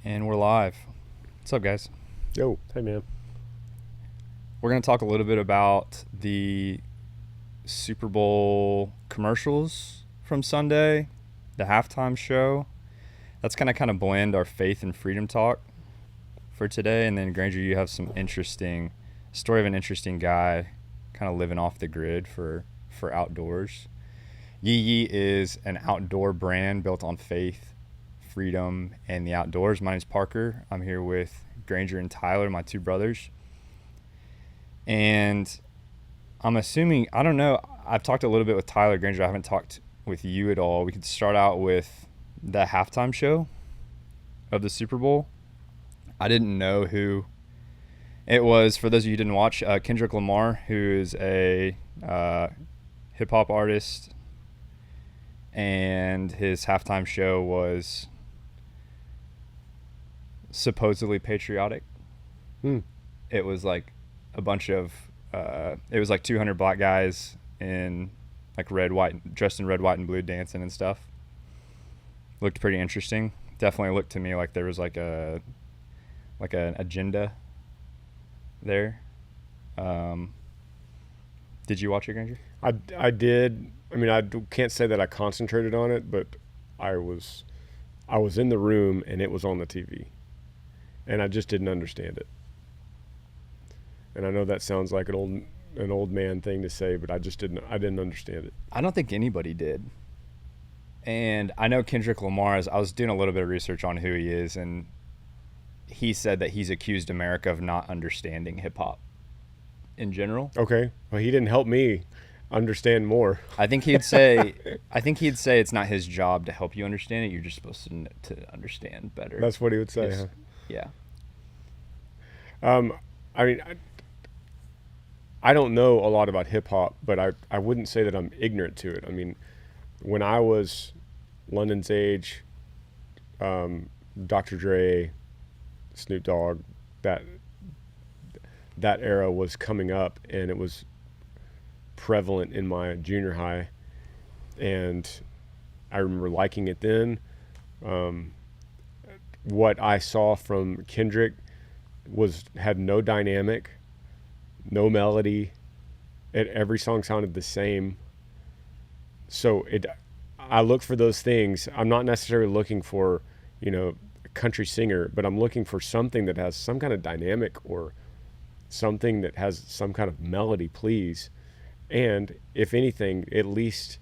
And we're live. What's up, guys? Yo, hey man. We're going to talk a little bit about the Super Bowl commercials from Sunday, the halftime show. That's going to kind of blend our faith and freedom talk for today. And then, Granger, you have some interesting story of an interesting guy kind of living off the grid for outdoors. Yee Yee is an outdoor brand built on faith, freedom, and the outdoors. My name's Parker. I'm here with Granger and Tyler, my two brothers. And I'm assuming, I don't know, I've talked a little bit with Tyler. Granger, I haven't talked with you at all. We could start out with the halftime show of the Super Bowl. I didn't know who it was. For those of you who didn't watch, Kendrick Lamar, who is a hip-hop artist, and his halftime show was supposedly patriotic. It was like a bunch of it was like 200 black guys in like dressed in red, white, and blue, dancing and stuff. Looked pretty interesting. Definitely looked to me like there was like an agenda there. Did you watch it, Granger? I did. I mean, can't say that I concentrated on it, but I was in the room and it was on the TV, and I just didn't understand it. And I know that sounds like an old man thing to say, but I didn't understand it. I don't think anybody did. And I know Kendrick Lamar, I was doing a little bit of research on who he is, and he said that he's accused America of not understanding hip-hop in general. Okay, well, he didn't help me understand more. I think he'd say it's not his job to help you understand it. You're just supposed to understand better. That's what he would say. Huh? Yeah. I mean, I don't know a lot about hip hop, but I wouldn't say that I'm ignorant to it. I mean, when I was London's age, Dr. Dre, Snoop Dogg, that era was coming up, and it was prevalent in my junior high, and I remember liking it then. What I saw from Kendrick had no dynamic, no melody. Every song sounded the same. So I look for those things. I'm not necessarily looking for, a country singer, but I'm looking for something that has some kind of dynamic or something that has some kind of melody, please. And if anything, at least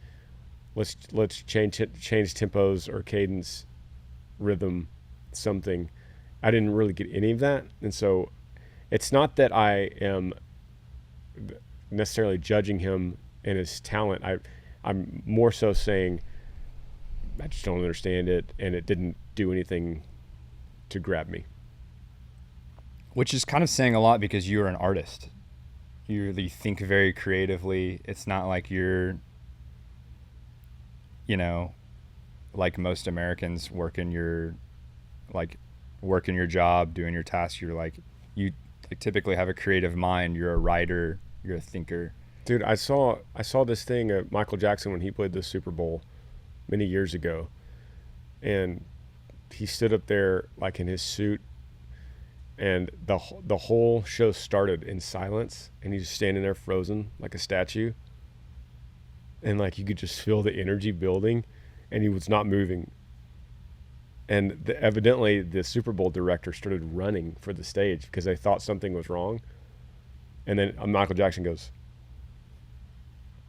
let's change tempos or cadence, rhythm, something. I didn't really get any of that, and so it's not that I am necessarily judging him and his talent. I'm more so saying I just don't understand it, and it didn't do anything to grab me. Which is kind of saying a lot, because you're an artist. You really think very creatively. It's not like you're, like most Americans working your job, doing your tasks. You're like, you typically have a creative mind. You're a writer. You're a thinker. Dude, I saw this thing of Michael Jackson when he played the Super Bowl many years ago, and he stood up there like in his suit, and the whole show started in silence, and he's just standing there frozen like a statue, and like you could just feel the energy building, and he was not moving. And evidently the Super Bowl director started running for the stage because they thought something was wrong. And then Michael Jackson goes,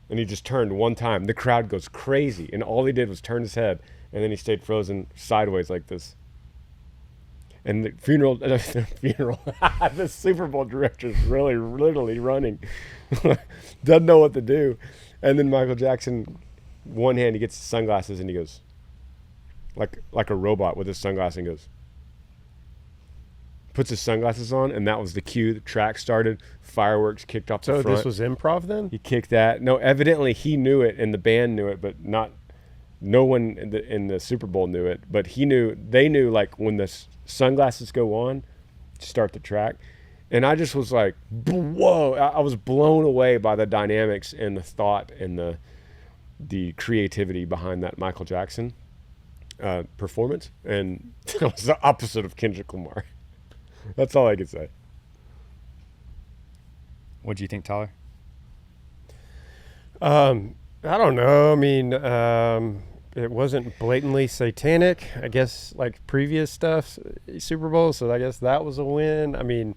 and he just turned one time. The crowd goes crazy, and all he did was turn his head, and then he stayed frozen sideways like this. And the the Super Bowl director is really literally running, doesn't know what to do. And then Michael Jackson, one hand, he gets his sunglasses and he goes, like a robot with his sunglasses, and goes, puts his sunglasses on, and that was the cue. The track started, fireworks kicked off the front. So this was improv then? He kicked that. No, evidently he knew it, and the band knew it, but no one in the Super Bowl knew it. But they knew, like, when the sunglasses go on, start the track. And I just was like, whoa. I was blown away by the dynamics and the thought and the creativity behind that Michael Jackson. performance, and that was the opposite of Kendrick Lamar. That's all I could say. What do you think, Tyler? I don't know. I mean, it wasn't blatantly satanic. I guess like previous stuff, Super Bowl. So I guess that was a win. I mean,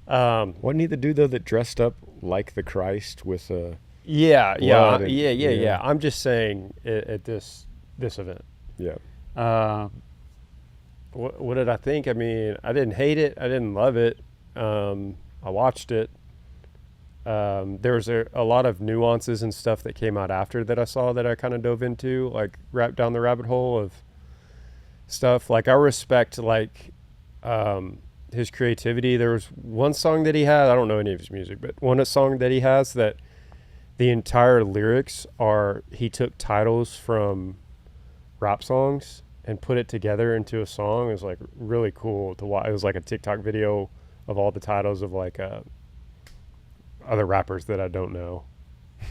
Wasn't he the dude though that dressed up like the Christ with a yeah. yeah. I'm just saying at this event. yeah? What did I think? I mean, I didn't hate it. I didn't love it. I watched it. There was a lot of nuances and stuff that came out after that I saw that I kind of dove into, like down the rabbit hole of stuff. Like I respect like his creativity. There was one song that he had. I don't know any of his music, but one song that he has that the entire lyrics are he took titles from rap songs and put it together into a song. It was like really cool to watch. It was like a TikTok video of all the titles of like other rappers that I don't know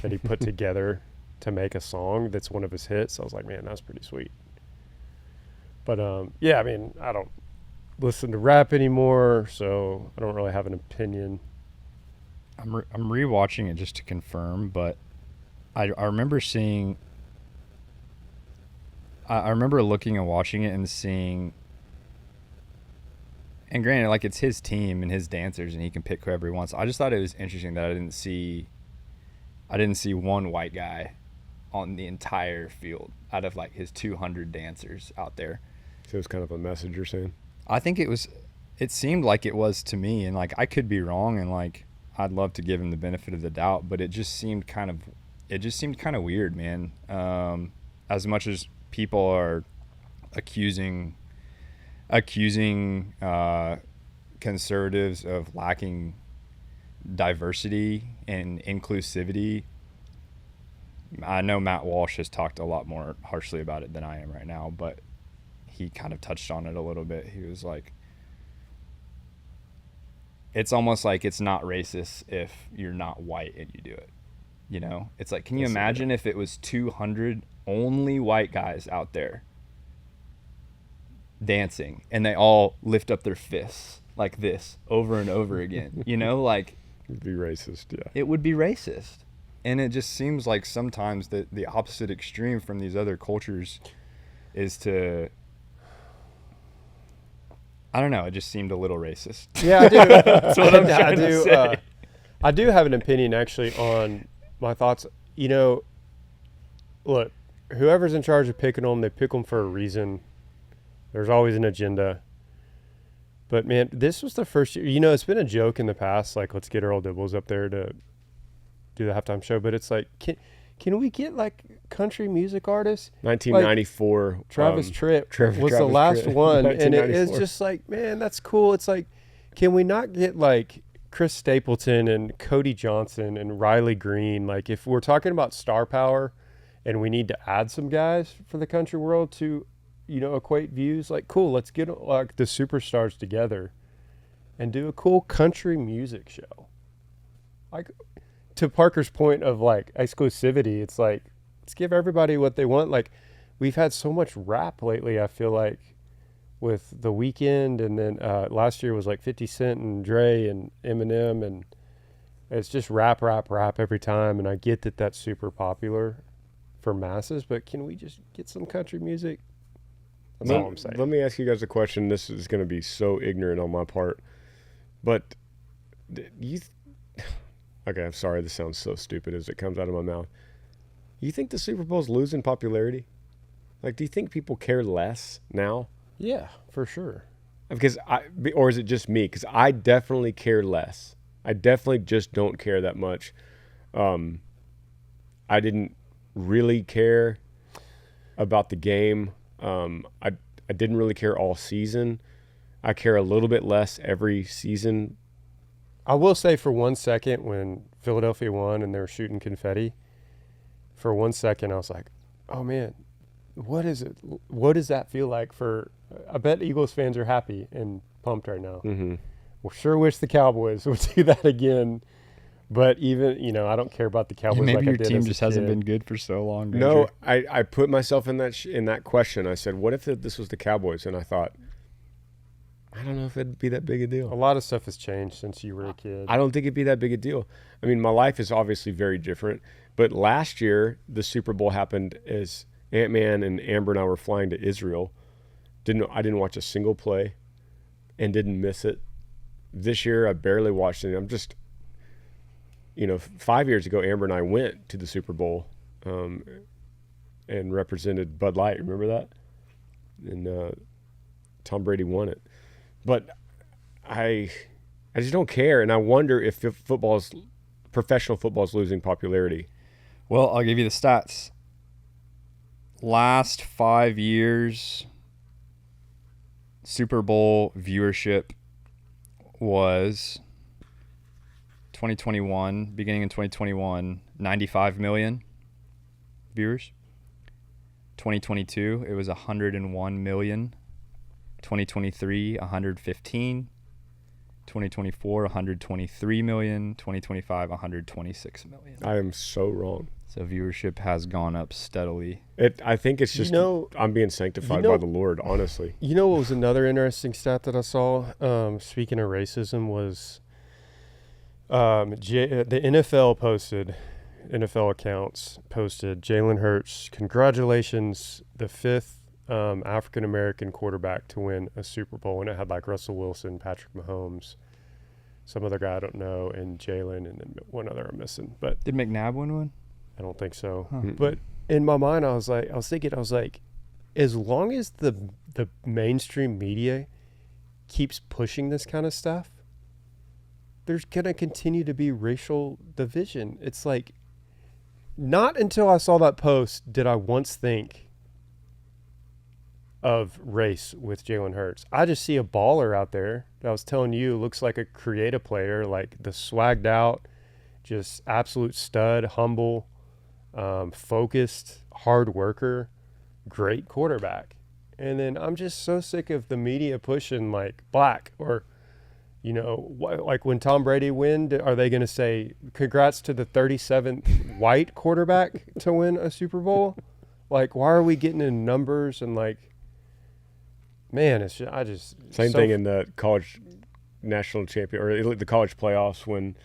that he put together to make a song that's one of his hits. I was like, man, that's pretty sweet. But yeah, I mean, I don't listen to rap anymore, so I don't really have an opinion. I'm rewatching it just to confirm, but I remember seeing. I remember looking and watching it and seeing. And granted, like it's his team and his dancers, and he can pick whoever he wants. I just thought it was interesting that I didn't see one white guy on the entire field out of like his 200 dancers out there. So it was kind of a message you're saying. I think it seemed like it was to me, and like I could be wrong, and like I'd love to give him the benefit of the doubt, but it just seemed kind of weird, man. As much as people are accusing conservatives of lacking diversity and inclusivity, I know Matt Walsh has talked a lot more harshly about it than I am right now, but he kind of touched on it a little bit. He was like, it's almost like it's not racist if you're not white and you do it. You know, it's like, can you imagine if it was 200 only white guys out there dancing and they all lift up their fists like this over and over again? You know, like It'd be racist, yeah. it would be racist. And it just seems like sometimes the opposite extreme from these other cultures is to, I don't know, it just seemed a little racist. Yeah, I do. That's what I'm trying to say. I do have an opinion actually on my thoughts. You know, look, whoever's in charge of picking them, they pick them for a reason. There's always an agenda. But man, this was the first year. You know, it's been a joke in the past, like let's get Earl Dibbles up there to do the halftime show. But it's like, can we get like country music artists? 1994. Like, Travis Tritt was the last one, and it is just like, man, that's cool. It's like, can we not get like Chris Stapleton and Cody Johnson and Riley Green? Like, if we're talking about star power, and we need to add some guys for the country world to, you know, equate views, like, cool, let's get like the superstars together and do a cool country music show. Like, to Parker's point of like exclusivity, it's like, let's give everybody what they want. Like, we've had so much rap lately, I feel like, with The Weeknd, and then last year was like 50 Cent and Dre and Eminem, and it's just rap every time. And I get that that's super popular for masses, but can we just get some country music? That's all I'm saying. Let me ask you guys a question. This is going to be so ignorant on my part, but okay, I'm sorry, this sounds so stupid as it comes out of my mouth. You think the Super Bowl's losing popularity? Like, do you think people care less now? Yeah, for sure. Or is it just me? Because I definitely care less. I definitely just don't care that much. I didn't really care about the game. I didn't really care all season. I care a little bit less every season. I will say for 1 second when Philadelphia won and they were shooting confetti, for 1 second I was like, oh man, what is it? What does that feel like for, I bet Eagles fans are happy and pumped right now. Mm-hmm. Well, sure wish the Cowboys would do that again. But even, I don't care about the Cowboys Maybe like I your did team as a just hasn't kid. been good for so long. No, Granger. I put myself in that question. I said, what if this was the Cowboys? And I thought, I don't know if it'd be that big a A deal. lot of stuff has changed since you were a kid. I don't think it'd be that big a deal. I mean, my life is obviously very different. But last year, the Super Bowl happened as Ant-Man and Amber and I were flying to Israel. I didn't watch a single play and didn't miss it. This year, I barely watched it. I'm just, 5 years ago, Amber and I went to the Super Bowl and represented Bud Light. Remember that? And Tom Brady won it. But I just don't care, and I wonder if professional football is losing popularity. Well, I'll give you the stats. Last 5 years, Super Bowl viewership was 2021, beginning in 2021, 95 million viewers. 2022, it was 101 million. 2023, 115. 2024, 123 million. 2025, 126 million. I am so wrong. So viewership has gone up steadily. I think it's just I'm being sanctified by the Lord, honestly. You know what was another interesting stat that I saw? Speaking of racism, was the NFL accounts posted Jalen Hurts, congratulations, the fifth African American quarterback to win a Super Bowl, and it had like Russell Wilson, Patrick Mahomes, some other guy I don't know, and Jalen, and then one other I'm missing. But Did McNabb win one? I don't think so. Huh. But in my mind, I was thinking, as long as the mainstream media keeps pushing this kind of stuff, there's going to continue to be racial division. It's like, not until I saw that post did I once think of race with Jalen Hurts. I just see a baller out there that I was telling you looks like a creative player, like the swagged out, just absolute stud, humble, focused, hard worker, great quarterback. And then I'm just so sick of the media pushing like black or, like when Tom Brady win, are they going to say congrats to the 37th white quarterback to win a Super Bowl? Like, why are we getting in numbers and like, man, Same thing in the college national champion or the college playoffs when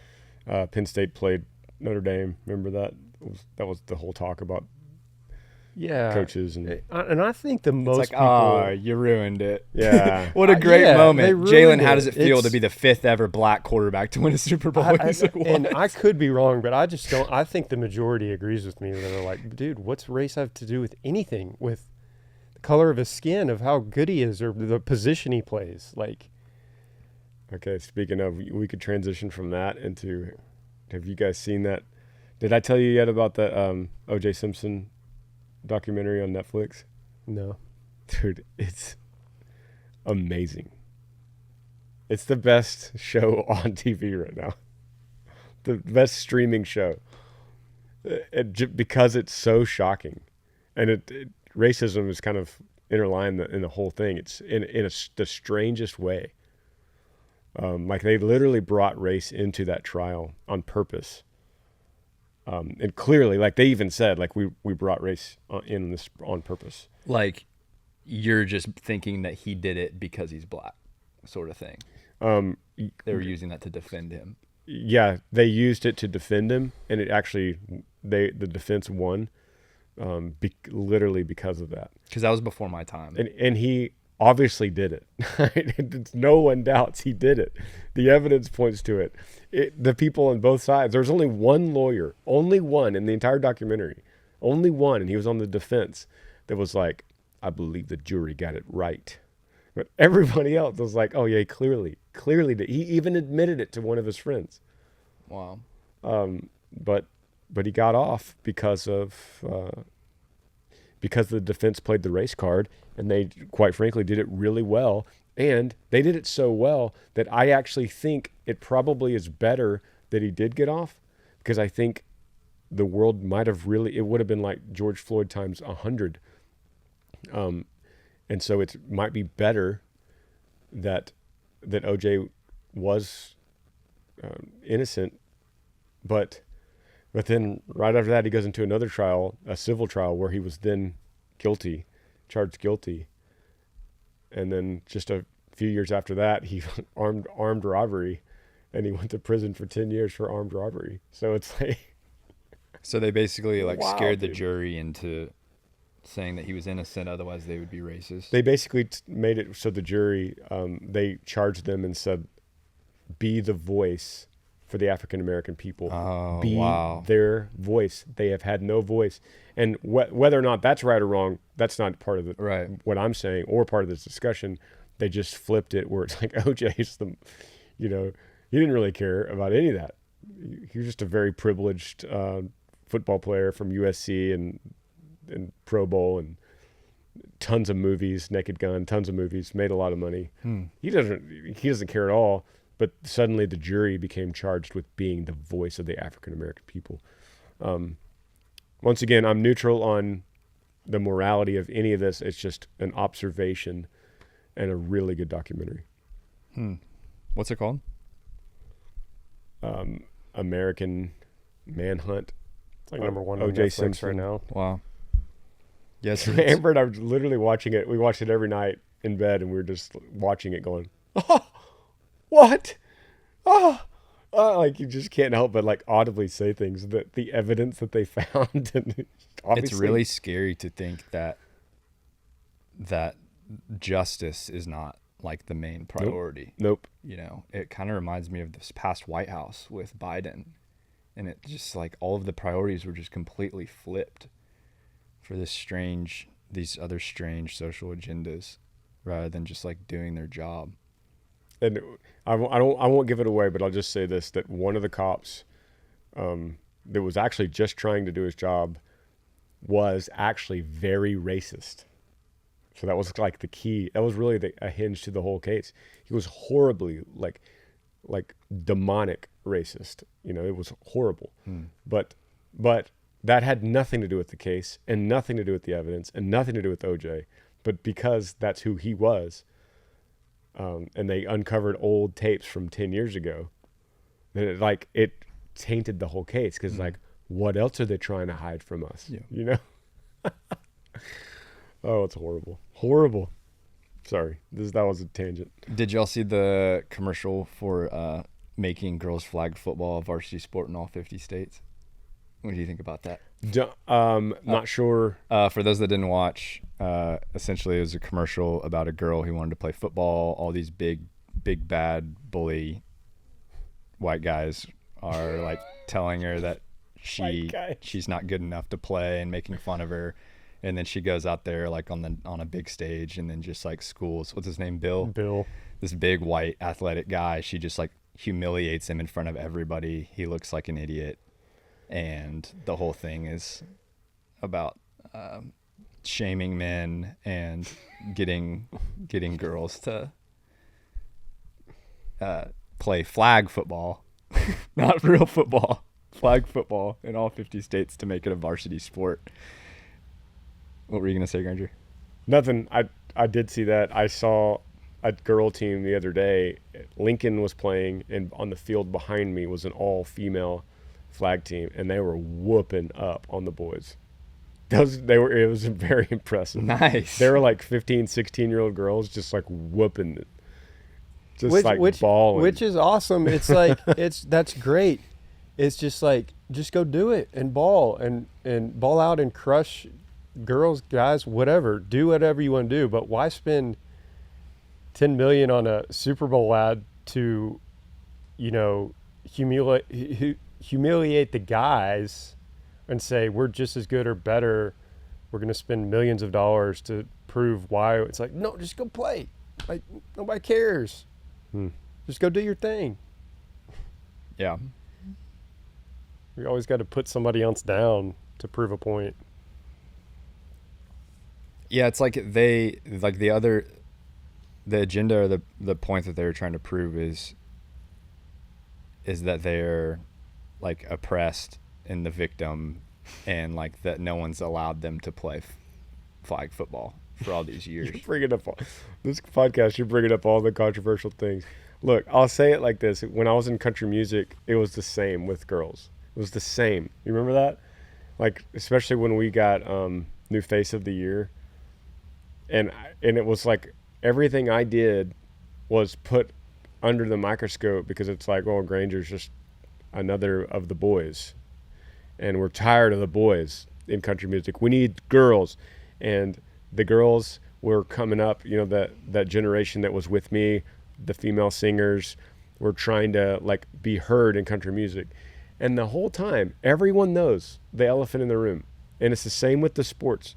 Penn State played Notre Dame. Remember that? That was the whole talk about coaches and I think the most It's like, people, you ruined it. yeah. What a great they moment. ruined Jalen, how does it feel It's- to be the fifth ever black quarterback to win a Super Bowl? He's like, what? and I could be wrong, but I just don't. I think the majority agrees with me that are like, dude, what's race have to do with anything? With the color of his skin, of how good he is, or the position he plays? Like, Okay, speaking of, we could transition from that into. Have you guys seen that? Did I tell you yet about the O.J. Simpson documentary on Netflix? no. Dude, it's amazing. It's the best show on TV right now. The best streaming show. Because it's so shocking. And racism is kind of interlined in the whole thing. It's in the strangest way. Like they literally brought race into that trial on purpose. And clearly, like they even said, like we brought race in this on purpose. Like, you're just thinking that he did it because he's black, sort of thing. They were using that to defend him. Yeah, they used it to defend him, and it actually the defense won, literally because of that. Because that was before my time. And he obviously did it. No one doubts he did it. The evidence points to it. The people on both sides. There was only one lawyer, only one in the entire documentary, only one, and he was on the defense. That was like, I believe the jury got it right. But everybody else was like, oh yeah, clearly did. He even admitted it to one of his friends. Wow. But he got off because the defense played the race card, and they quite frankly did it really well. And they did it so well that I actually think it probably is better that he did get off, because I think the world might have it would have been like George Floyd times 100. And so it might be better that OJ was innocent But then right after that, he goes into another trial, a civil trial, where he was then charged guilty. And then just a few years after that, he armed robbery, and he went to prison for 10 years for armed robbery. So it's like, So they basically like wow, scared the dude. jury into saying that he was innocent, otherwise they would be racist. They basically made it so the jury, they charged them and said, be the voice for the African American people. Oh, Be wow. their voice. They have had no voice. And whether or not that's right or wrong, that's not part of Right. what I'm saying or part of this discussion. They just flipped it where it's like OJ's he didn't really care about any of that. He was just a very privileged football player from USC and Pro Bowl and tons of movies, Naked Gun, tons of movies, made a lot of money. He doesn't care at all. But suddenly the jury became charged with being the voice of the African American people. Once again, I'm neutral on the morality of any of this. It's just an observation and a really good documentary. What's it called? American Manhunt. It's like number one on O.J. Netflix Simpson. right now. Wow. Yes. Amber and I were literally watching it. We watched it every night in bed, and we were just watching it going, oh, what? Oh, like you just can't help but like audibly say things, that the evidence that they found. And It's really scary to think that justice is not like the main priority. Nope. You know, it kind of reminds me of this past White House with Biden, and it just like all of the priorities were just completely flipped for these other strange social agendas rather than just like doing their job. And I won't give it away, but I'll just say this, that one of the cops that was actually just trying to do his job was actually very racist. So that was like the key. That was really a hinge to the whole case. He was horribly like demonic racist. You know, it was horrible. But that had nothing to do with the case and nothing to do with the evidence and nothing to do with OJ. But because that's who he was, and they uncovered old tapes from 10 years ago, then it tainted the whole case, because like, what else are they trying to hide from us? Yeah. You know? Oh, it's horrible. Sorry, that was a tangent. Did y'all see the commercial for making girls flag football a varsity sport in all 50 states? What do you think about that? Not sure. For those that didn't watch, essentially it was a commercial about a girl who wanted to play football. All these big bad bully white guys are like telling her that she's not good enough to play and making fun of her. And then she goes out there like on a big stage and then just like schools, what's his name? Bill. This big white athletic guy. She just like humiliates him in front of everybody. He looks like an idiot. And the whole thing is about shaming men and getting girls to play flag football, not real football, flag football in all 50 states to make it a varsity sport. What were you going to say, Granger? Nothing. I did see that. I saw a girl team the other day. Lincoln was playing, and on the field behind me was an all-female flag team, and they were whooping up on the boys. It was very impressive. Nice. They were like 15, 16-year-old girls just like whooping it. Just balling. Which is awesome. It's like that's great. It's just like, just go do it and ball and ball out and crush girls, guys, whatever. Do whatever you want to do, but why spend $10 million on a Super Bowl ad to, you know, humiliate the guys and say we're just as good or better? We're going to spend millions of dollars to prove why. It's like, no, just go play. Like, nobody cares. Just go do your thing. Yeah. You always got to put somebody else down to prove a point. Yeah, it's like the agenda or the point that they were trying to prove is that they're like oppressed and the victim, and like that no one's allowed them to play flag football for all these years. You're bringing up this podcast. You're bringing up all the controversial things. Look, I'll say it like this: when I was in country music, it was the same with girls. was the same. You remember that? Like, especially when we got new face of the year, and it was like everything I did was put under the microscope because it's like, oh, Granger's just another of the boys, and we're tired of the boys in country music. We need girls, and the girls were coming up. You know, that generation that was with me, the female singers were trying to like be heard in country music. And the whole time, everyone knows the elephant in the room. And it's the same with the sports.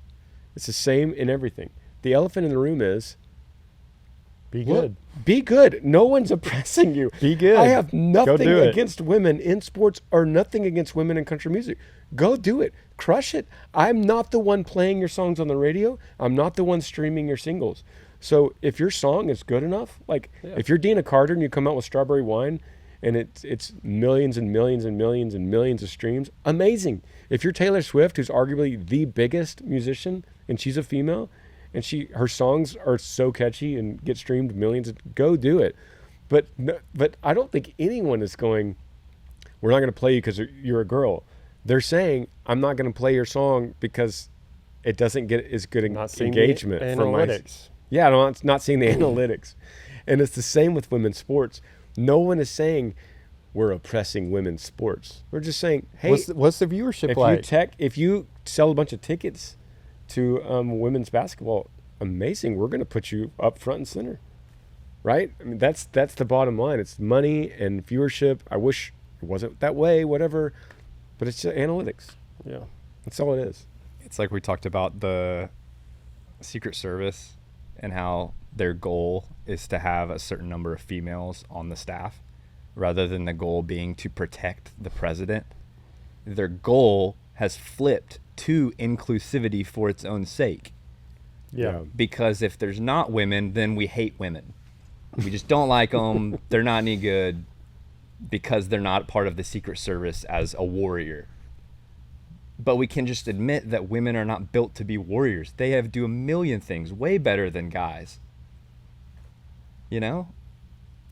It's the same in everything. The elephant in the room is, Be good. be good. No one's oppressing you. Be good. I have nothing do it. against women in sports or nothing against women in country music. Go do it. Crush it. I'm not the one playing your songs on the radio. I'm not the one streaming your singles. So if your song is good enough, like if you're Dina Carter and you come out with Strawberry Wine, and it's millions and millions and millions and millions of streams, amazing. If you're Taylor Swift, who's arguably the biggest musician, and she's a female, and her songs are so catchy and get streamed millions, go do it. But I don't think anyone is going, we're not going to play you because you're a girl. They're saying, I'm not going to play your song because it doesn't get as good engagement from analytics. I'm not seeing the analytics. And it's the same with women's sports. No one is saying we're oppressing women's sports. We're just saying, hey, what's the viewership like? If you sell a bunch of tickets to women's basketball, amazing. We're going to put you up front and center, right? I mean, that's the bottom line. It's money and viewership. I wish it wasn't that way, whatever, but it's just analytics. Yeah, That's all it is. It's like we talked about the Secret Service and how their goal is to have a certain number of females on the staff rather than the goal being to protect the president. Their goal has flipped to inclusivity for its own sake. yeah. Because if there's not women, then we hate women. We just don't like them. They're not any good because they're not part of the Secret Service as a warrior. But we can just admit that women are not built to be warriors. They have to do a million things way better than guys. You know?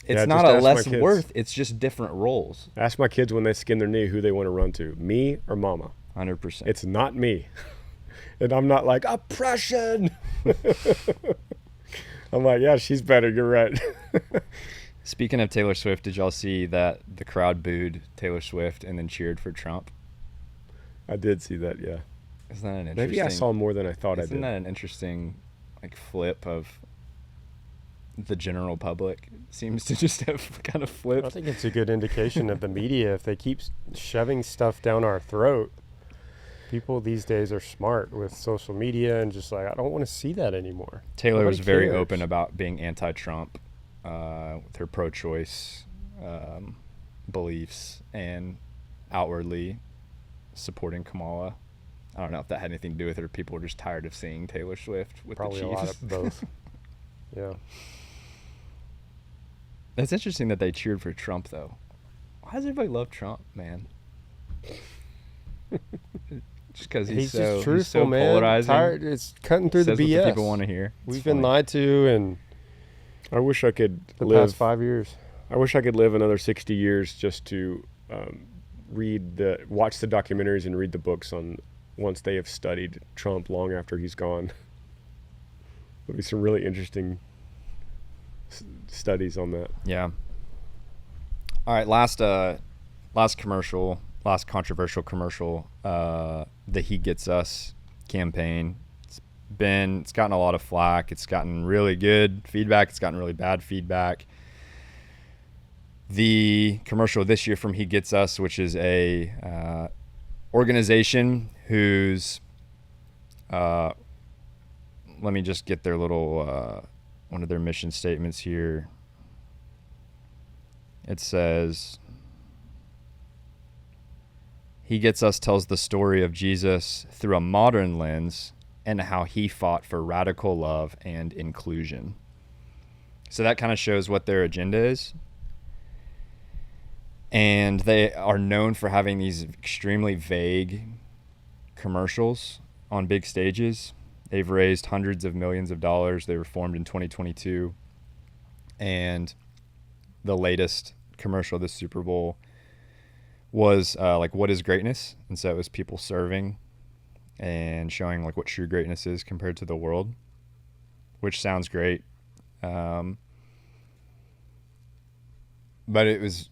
It's Yeah, not just a ask my less kids. worth. It's just different roles. Ask my kids when they skin their knee who they want to run to, me or mama. 100%. It's not me. And I'm not like, oppression. I'm like, yeah, she's better. You're right. Speaking of Taylor Swift, did y'all see that the crowd booed Taylor Swift and then cheered for Trump? I did see that, yeah. Isn't that an interesting... Maybe I saw more than I thought I Isn't did. that an interesting flip of the general public? Seems to just have kind of I flipped. think it's a good indication of the media. If they keep shoving stuff down our throat, people these days are smart with social media and just like, I don't want to see that anymore. Taylor was Nobody very cares. open about being anti-Trump with her pro-choice beliefs and outwardly supporting Kamala. I don't know if that had anything to do with it or people were just tired of seeing Taylor Swift with Probably the a Chiefs. lot of both. Yeah. It's interesting that they cheered for Trump, though. Why does everybody love Trump, man? Just because He's so, just he's truthful, so man. polarizing. Tired. It's cutting through Says the what BS. the people want to hear. We've It's been funny. lied to in I wish I could the live. past 5 years. I wish I could live another 60 years just to watch the documentaries and read the books on once they have studied Trump long after he's gone. There'll be some really interesting studies on that. Yeah. All right, last commercial, last controversial commercial, the He Gets Us campaign. It's gotten a lot of flack. It's gotten really good feedback. It's gotten really bad feedback. The commercial this year from He Gets Us, which is a organization whose let me just get their little one of their mission statements here. It says, He Gets Us tells the story of Jesus through a modern lens and how he fought for radical love and inclusion. So that kind of shows what their agenda is. And they are known for having these extremely vague commercials on big stages. They've raised hundreds of millions of dollars. They were formed in 2022. And the latest commercial, the Super Bowl, was like, what is greatness? And so it was people serving and showing like what true greatness is compared to the world, which sounds great. But it was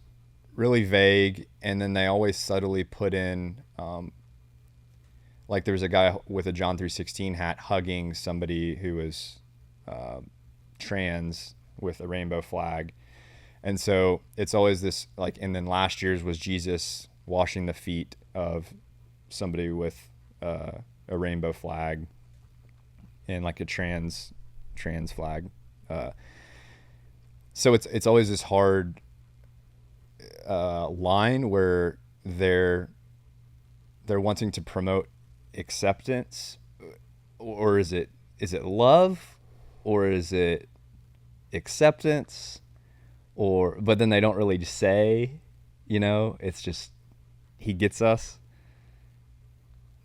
really vague. And then they always subtly put in, like there was a guy with a John 3:16 hat hugging somebody who was trans with a rainbow flag. And so it's always this like, and then last year's was Jesus washing the feet of somebody with a rainbow flag and like a trans flag. So it's always this hard line where they're wanting to promote acceptance, or is it love, or is it acceptance, but then they don't really say, it's just he gets us.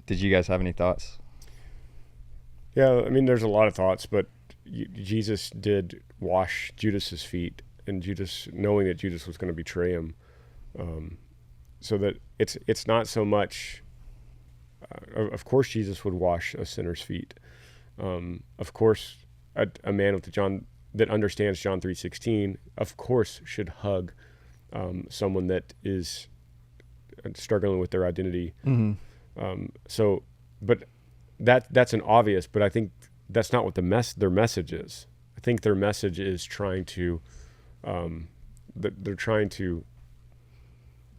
Did you guys have any thoughts? Yeah, I mean, there's a lot of thoughts, but Jesus did wash Judas's feet, and Judas, knowing that Judas was going to betray him, so that it's not so much. Of course, Jesus would wash a sinner's feet. Of course, a man with that understands John 3:16, of course, should hug someone that is struggling with their identity. Mm-hmm. But that's an obvious. But I think that's not what their message is. I think their message is trying to, they're trying to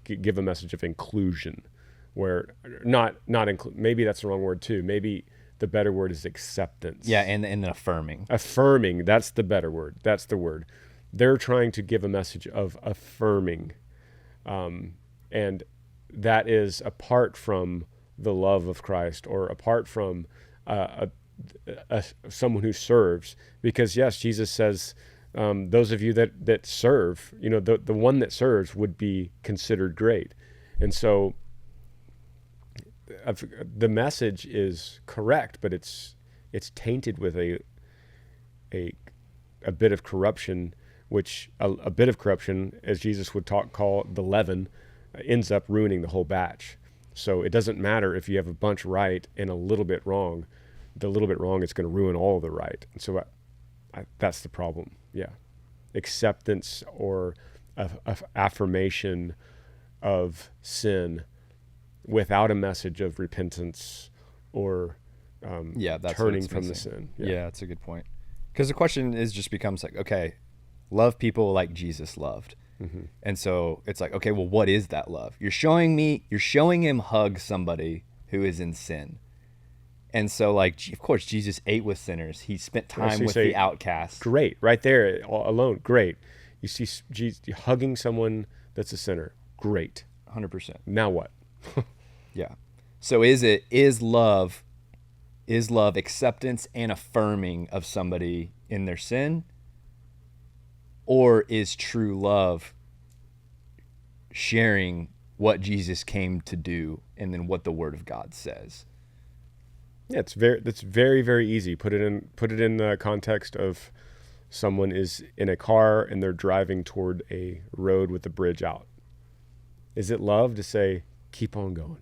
give a message of inclusion, where maybe that's the wrong word too. Maybe the better word is acceptance. Yeah, and affirming. Affirming, that's the better word. That's the word. They're trying to give a message of affirming. And that is apart from the love of Christ, or apart from someone who serves. Because yes, Jesus says, those of you that serve, the one that serves would be considered great. And so the message is correct, but it's tainted with a bit of corruption, which a bit of corruption, as Jesus would call the leaven, ends up ruining the whole batch. So it doesn't matter if you have a bunch right and a little bit wrong. The little bit wrong is going to ruin all of the right. And so that's the problem. Yeah, acceptance or affirmation of sin without a message of repentance or that's turning from the sin. Yeah, that's a good point. Because the question just becomes like, okay, love people like Jesus loved. Mm-hmm. And so it's like, okay, well, what is that love? You're showing him hug somebody who is in sin. And so, like, of course, Jesus ate with sinners. He spent time with the outcasts. Great. Right there alone. Great. You see Jesus hugging someone that's a sinner. Great. 100%. Now what? Yeah. So is love acceptance and affirming of somebody in their sin? Or is true love sharing what Jesus came to do and then what the Word of God says? Yeah, that's very, very easy. Put it in the context of someone is in a car and they're driving toward a road with a bridge out. Is it love to say, keep on going,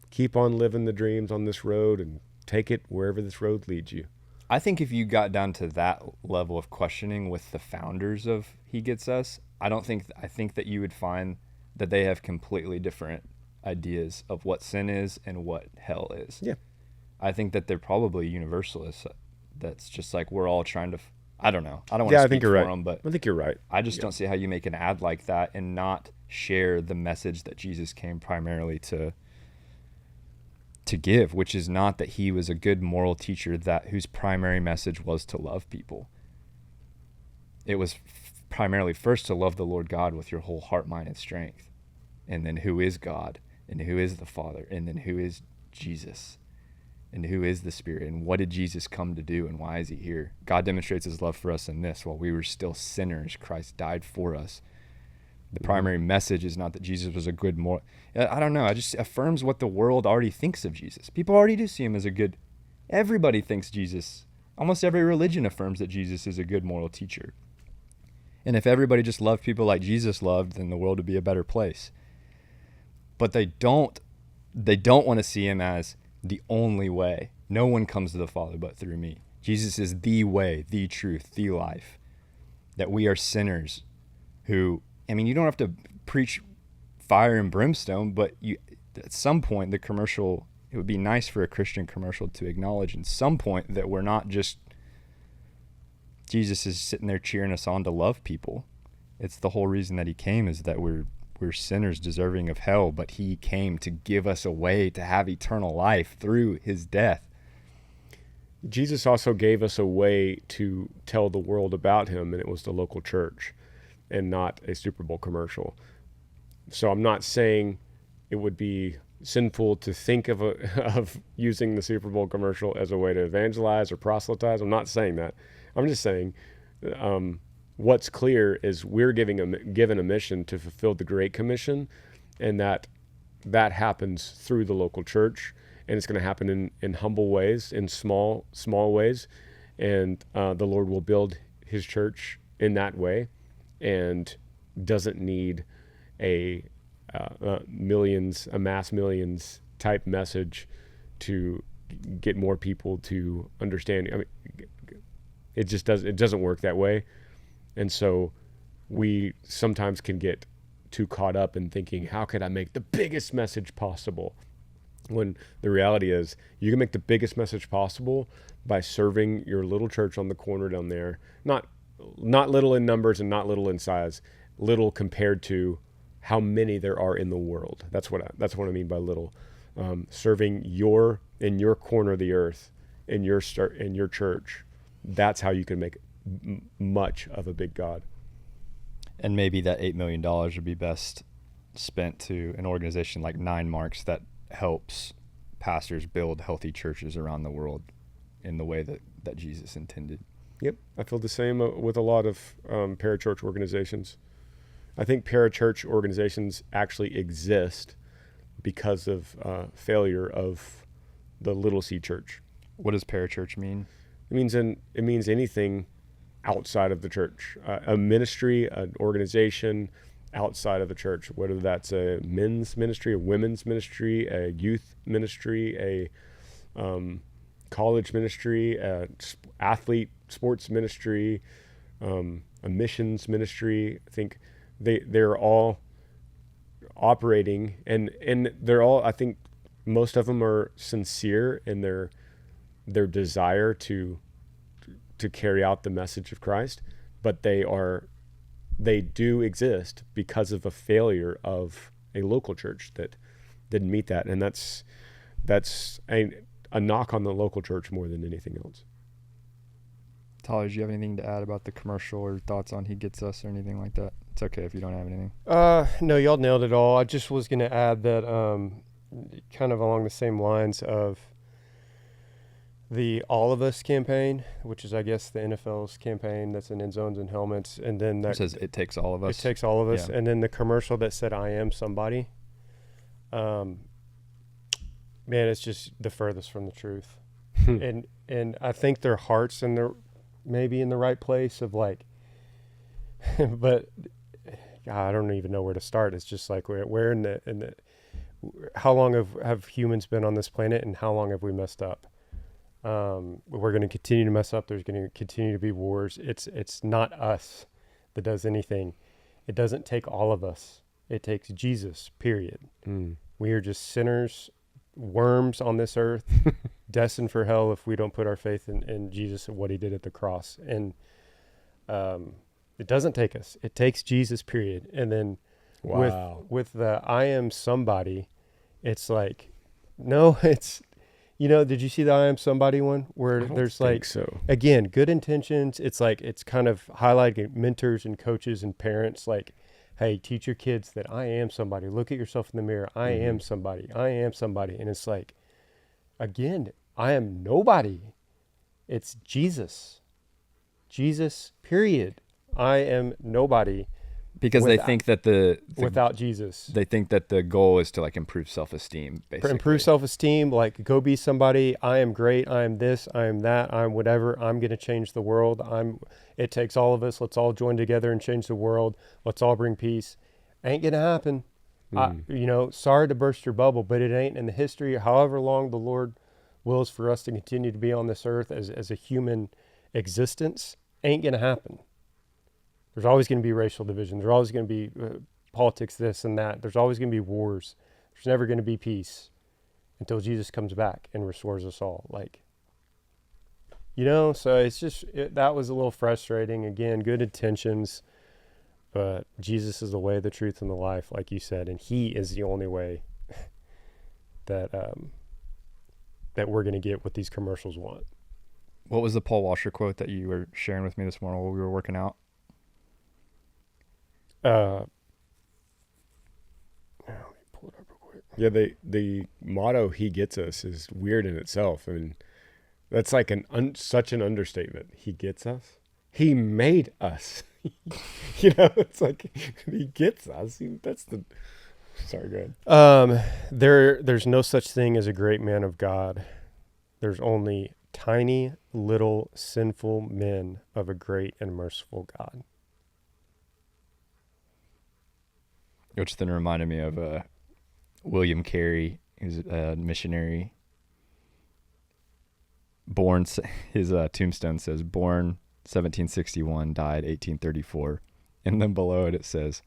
keep on living the dreams on this road and take it wherever this road leads you? I think if you got down to that level of questioning with the founders of He Gets Us, I think that you would find that they have completely different ideas of what sin is and what hell is. Yeah. I think that they're probably universalists. That's just like, we're all trying to, I don't know. I don't want to speak for them, but I think you're right. I just don't see how you make an ad like that and not share the message that Jesus came primarily to give, which is not that he was a good moral teacher whose primary message was to love people. It was primarily first to love the Lord God with your whole heart, mind, and strength, and then who is God, and who is the Father, and then who is Jesus, and who is the Spirit, and what did Jesus come to do, and why is he here? God demonstrates his love for us in this: while we were still sinners, Christ died for us. The primary message is not that Jesus was a good moral. I don't know. It just affirms what the world already thinks of Jesus. People already do see him as a good. Everybody thinks Jesus. Almost every religion affirms that Jesus is a good moral teacher. And if everybody just loved people like Jesus loved, then the world would be a better place. but they don't want to see him as the only way. No one comes to the Father but through me. Jesus is the way, the truth, the life. That we are sinners who, I mean, you don't have to preach fire and brimstone, but at some point, it would be nice for a Christian commercial to acknowledge at some point that we're not just, Jesus is sitting there cheering us on to love people. It's the whole reason that he came, is that we're sinners deserving of hell, but he came to give us a way to have eternal life through his death. Jesus also gave us a way to tell the world about him, and it was the local church and not a Super Bowl commercial. So I'm not saying it would be sinful to think of using the Super Bowl commercial as a way to evangelize or proselytize. I'm not saying that. I'm just saying what's clear is we're given a mission to fulfill the Great Commission, and that happens through the local church. And it's going to happen in humble ways, in small ways. And the Lord will build his church in that way, and doesn't need a mass millions type message to get more people to understand. I mean, it doesn't work that way. And so we sometimes can get too caught up in thinking, how could I make the biggest message possible? When the reality is, you can make the biggest message possible by serving your little church on the corner down there. Not little in numbers and not little in size, little compared to how many there are in the world. That's what I mean by little. Serving in your corner of the earth, in your church. That's how you can make much of a big God. And maybe that $8 million would be best spent to an organization like 9 Marks that helps pastors build healthy churches around the world in the way that Jesus intended. Yep, I feel the same with a lot of parachurch organizations. I think parachurch organizations actually exist because of failure of the Little C Church. What does parachurch mean? It means anything outside of the church, a ministry, an organization outside of the church, whether that's a men's ministry, a women's ministry, a youth ministry, a college ministry, a sports ministry, a missions ministry. I think they're all operating, and they're all, I think most of them are sincere in their desire to carry out the message of Christ, but they do exist because of a failure of a local church that didn't meet that. And that's a knock on the local church more than anything else. Tyler, do you have anything to add about the commercial or thoughts on He Gets Us or anything like that? It's okay if you don't have anything. No, y'all nailed it all. I just was going to add that kind of along the same lines of the All of Us campaign, which is, I guess, the NFL's campaign that's in end zones and helmets. And then that it says it takes all of us. It takes all of us. Yeah. And then the commercial that said, I am somebody. Man, it's just the furthest from the truth. And I think their hearts and their maybe in the right place of like, but God, I don't even know where to start. It's just like where in the how long have humans been on this planet, and how long have we messed up? We're going to continue to mess up. There's going to continue to be wars. It's not us that does anything. It doesn't take all of us. It takes Jesus, period. We are just sinners, worms on this earth, destined for hell if we don't put our faith in Jesus and what he did at the cross. And it doesn't take us. It takes Jesus, period. And then with the I am somebody, it's like, no, it's, did you see the I am somebody one where there's like, so. Again, good intentions. It's like, it's kind of highlighting mentors and coaches and parents, like, hey, teach your kids that I am somebody. Look at yourself in the mirror. I am somebody. I am somebody. And it's like, again, I am nobody. It's Jesus. Jesus, period. I am nobody. Because they think that without Jesus, they think that the goal is to like improve self-esteem, basically. Improve self-esteem, like go be somebody. I am great. I am this. I am that. I'm whatever. I'm going to change the world. It takes all of us. Let's all join together and change the world. Let's all bring peace. Ain't going to happen. Sorry to burst your bubble, but it ain't in the history, however long the Lord wills for us to continue to be on this earth as a human existence, ain't going to happen. There's always going to be racial division. There's always going to be politics, this and that. There's always going to be wars. There's never going to be peace until Jesus comes back and restores us all. So it's just, that was a little frustrating. Again, good intentions, but Jesus is the way, the truth, and the life, like you said, and he is the only way that we're going to get what these commercials want. What was the Paul Washer quote that you were sharing with me this morning while we were working out? Let me pull it up real quick. Yeah, the motto "He gets us" is weird in itself. I mean, that's like such an understatement. He gets us. He made us. It's like he gets us. That's the. Sorry, go ahead. There's no such thing as a great man of God. There's only tiny little sinful men of a great and merciful God. Which then reminded me of William Carey, who's a missionary. Born, his tombstone says, born 1761, died 1834. And then below it says,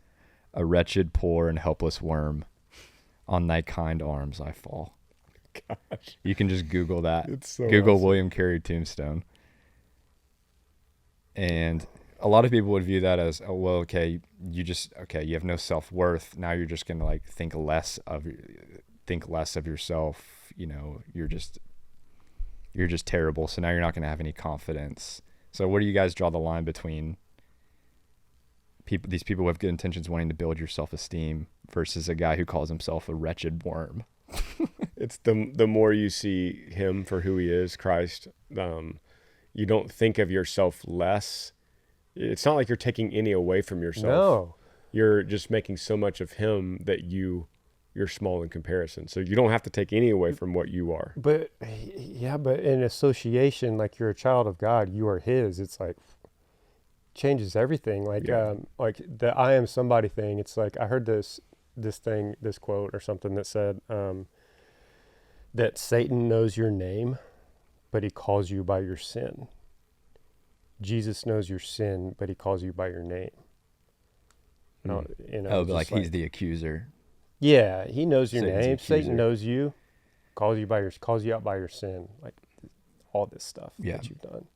a wretched, poor, and helpless worm, on thy kind arms I fall. Gosh. You can just Google that. It's so Google awesome. William Carey tombstone. And a lot of people would view that as, oh, well, you have no self-worth. Now you're just going to think less of yourself. You're just terrible. So now you're not going to have any confidence. So where do you guys draw the line between these people with good intentions wanting to build your self-esteem versus a guy who calls himself a wretched worm? It's the more you see him for who he is, Christ, you don't think of yourself less. It's not like you're taking any away from yourself. No. You're just making so much of him that you're small in comparison. So you don't have to take any away from what you are. But in association, like you're a child of God, you are his. It's like changes everything. Like the I am somebody thing. It's like I heard this quote or something that said that Satan knows your name, but he calls you by your sin. Jesus knows your sin, but he calls you by your name. He's the accuser. Yeah, he knows your Satan's name. accuser. Satan knows you, calls you out by your sin, like all this stuff that you've done.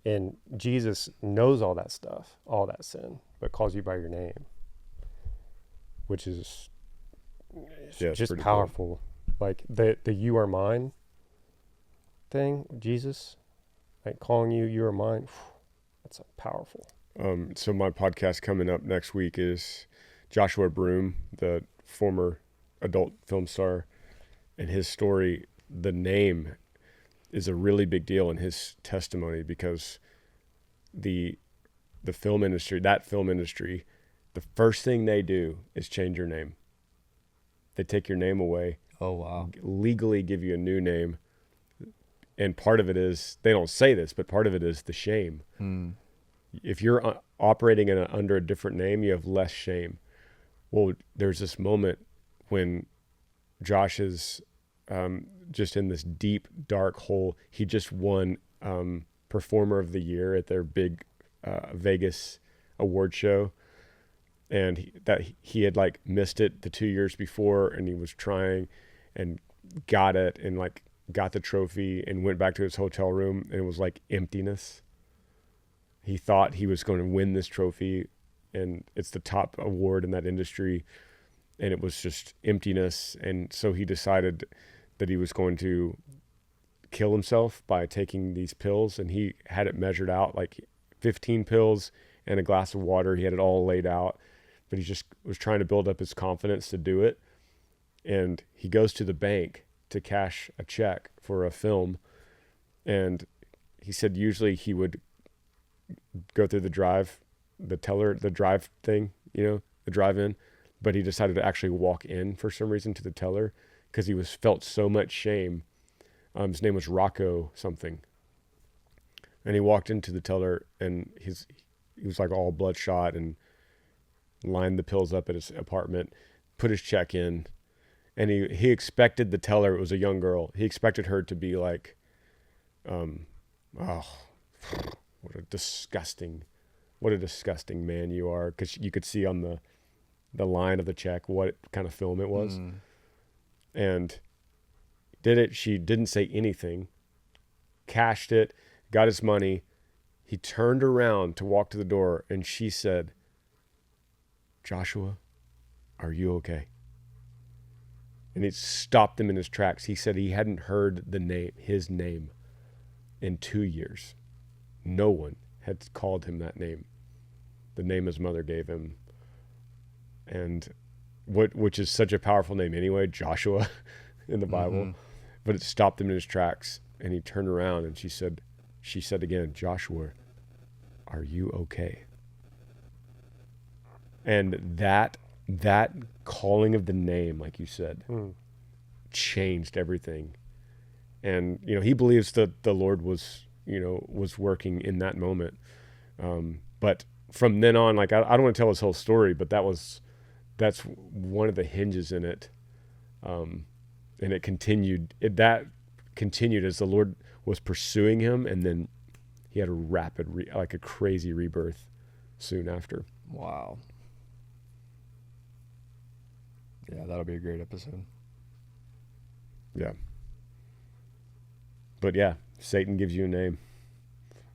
And Jesus knows all that stuff, all that sin, but calls you by your name, which is just powerful. Cool. Like the "you are mine" thing, Jesus, like calling you are mine. That's powerful. So my podcast coming up next week is Joshua Broome, the former adult film star, and his story. The name is a really big deal in his testimony because the film industry, the first thing they do is change your name. They take your name away. Oh, wow. Legally give you a new name. And part of it is, they don't say this, but part of it is the shame. If you're operating under a different name, you have less shame. Well, there's this moment when Josh is just in this deep, dark hole. He just won Performer of the Year at their big Vegas award show. And he had missed it the 2 years before, and he was trying and got it and got the trophy and went back to his hotel room, and it was like emptiness. He thought he was going to win this trophy, and it's the top award in that industry, and it was just emptiness. And so he decided that he was going to kill himself by taking these pills, and he had it measured out, 15 pills and a glass of water. He had it all laid out, but he just was trying to build up his confidence to do it. And he goes to the bank to cash a check for a film, and he said usually he would go through the drive in, but he decided to actually walk in for some reason to the teller because he felt so much shame. His name was Rocco something, and he walked into the teller, and he was all bloodshot and lined the pills up at his apartment, put his check in, and he expected the teller, it was a young girl, he expected her to be like, oh, what a disgusting man you are, because you could see on the line of the check what kind of film it was. And did it. She didn't say anything, cashed it, got his money. He turned around to walk to the door, and she said, "Joshua, are you okay?" And it stopped him in his tracks. He said he hadn't heard his name in 2 years. No one had called him that name, the name his mother gave him. And which is such a powerful name anyway, Joshua, in the Bible. But it stopped him in his tracks, and he turned around, and she said again, "Joshua, are you okay?" And that calling of the name, like you said, changed everything. And he believes that the Lord was working in that moment. But from then on, like I don't want to tell his whole story, but that's one of the hinges in it. And it continued. That continued as the Lord was pursuing him, and then he had a rapid, like a crazy rebirth soon after. Wow. Yeah, that'll be a great episode. Yeah. But yeah, Satan gives you a name.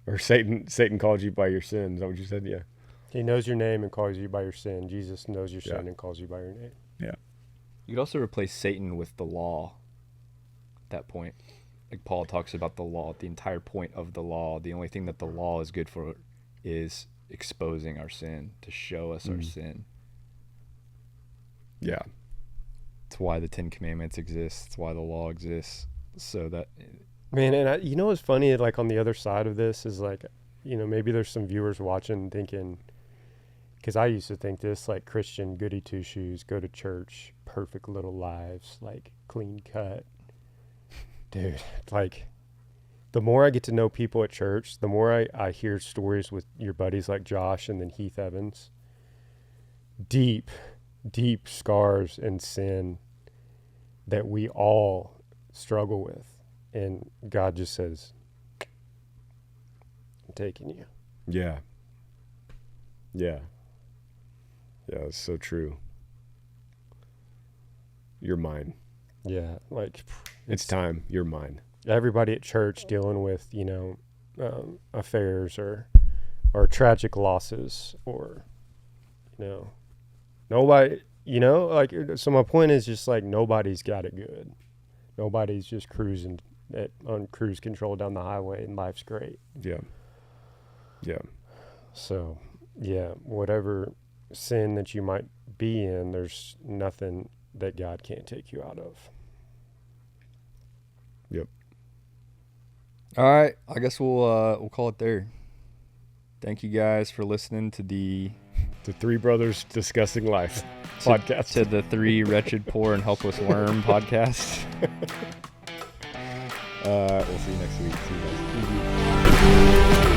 Or Satan calls you by your sin. Is that what you said? Yeah. He knows your name and calls you by your sin. Jesus knows your sin and calls you by your name. Yeah. You could also replace Satan with the law at that point. Like Paul talks about the law, the entire point of the law. The only thing that the law is good for is exposing our sin, to show us our sin. Yeah. It's why the 10 Commandments exist. It's why the law exists. So that... Man, and what's funny, like on the other side of this is like, maybe there's some viewers watching thinking, because I used to think this, like Christian goody two shoes, go to church, perfect little lives, like clean cut. Dude, like the more I get to know people at church, the more I hear stories with your buddies like Josh and then Heath Evans. Deep scars and sin that we all struggle with. And God just says, "I'm taking you." Yeah. Yeah. Yeah, it's so true. You're mine. Yeah, like It's time. You're mine. Everybody at church dealing with, affairs or tragic losses or, nobody, so my point is just like nobody's got it good. Nobody's just cruising on cruise control down the highway and life's great. Yeah. Yeah. So, yeah, whatever sin that you might be in, there's nothing that God can't take you out of. Yep. All right. I guess we'll call it there. Thank you guys for listening to the Three Brothers Discussing Life podcast. To the Three Wretched, Poor, and Helpless Worm podcast. We'll see you next week. See you guys.